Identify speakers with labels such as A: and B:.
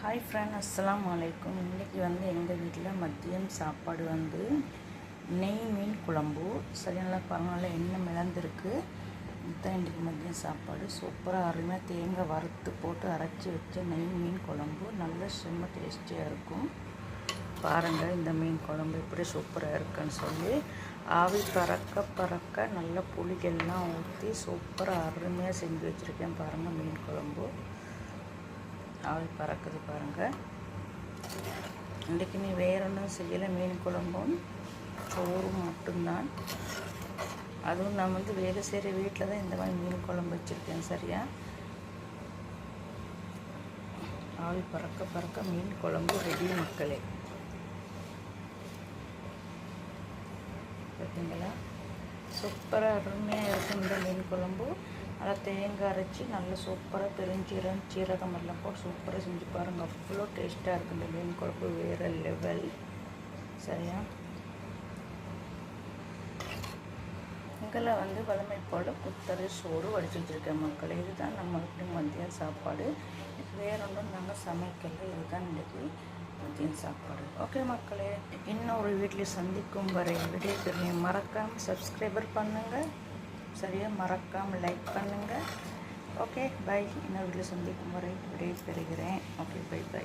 A: Hi friend, அஸ்ஸலாமு அலைக்கும். இன்றைக்கி எங்கள் வீட்டில் மதியம் சாப்பாடு நெய் மீன் குழம்பு. சரியான பாருங்கள், எண்ணெய் மிளந்துருக்கு. இதுதான் இன்றைக்கி மதியம் சாப்பாடு. சூப்பராக அருமையாக தேங்காய் வறுத்து போட்டு அரைச்சி வச்ச நெய் மீன் குழம்பு நல்ல செம்ம டேஸ்டியாக இருக்கும். பாருங்கள், இந்த மீன் குழம்பு எப்படி சூப்பராக இருக்குன்னு சொல்லி ஆவி பறக்க நல்ல புளிகள்லாம் ஊற்றி சூப்பராக அருமையாக செஞ்சு வச்சுருக்கேன். பாருங்கள், மீன் குழம்பு ஆவி பறக்குது பாருங்கள். இன்றைக்கி நீ வேற ஒன்றும் செய்யலை, மீன் குழம்பும் சோறும் மட்டும்தான். அதுவும் நான் வேலை செய்கிற வீட்டில் தான் இந்த மாதிரி மீன் குழம்பு வச்சுருக்கேன். சரியா, ஆவி பறக்க மீன் குழம்பு ரெடி மக்களே. பார்த்தீங்களா, சூப்பராக அருமையாக இருக்கும் இந்த மீன் குழம்பு. நல்லா தேங்காய் அரைச்சி நல்லா சூப்பராக சீரகம் எல்லாம் போட்டு சூப்பராக செஞ்சு பாருங்கள். அவ்வளோ டேஸ்ட்டாக இருக்குது இந்த மீன் குழம்பு, வேறு லெவல். சரியா, இங்கே வளமை போல் குத்தரி சோறு வடிச்சு வச்சுருக்கேன் மக்களே. இதுதான் நம்மளுக்கு மதியம் சாப்பாடு. வேற ஒன்றும் நாங்கள் சமைக்கல. இதுதான் இன்றைக்கி மதியம் சாப்பாடு. ஓகே மக்களே, இன்னொரு வீட்டில் சந்திக்கும் வரை விடைபெறுகிறேன். மறக்காமல் சப்ஸ்கிரைபர் பண்ணுங்கள். சரியா, மறக்காமல் லைக் பண்ணுங்கள். Okay, bye. இன்னொரு வீட்டில் சந்திக்கும் வரை விடைபெறுகிறேன். Okay, by.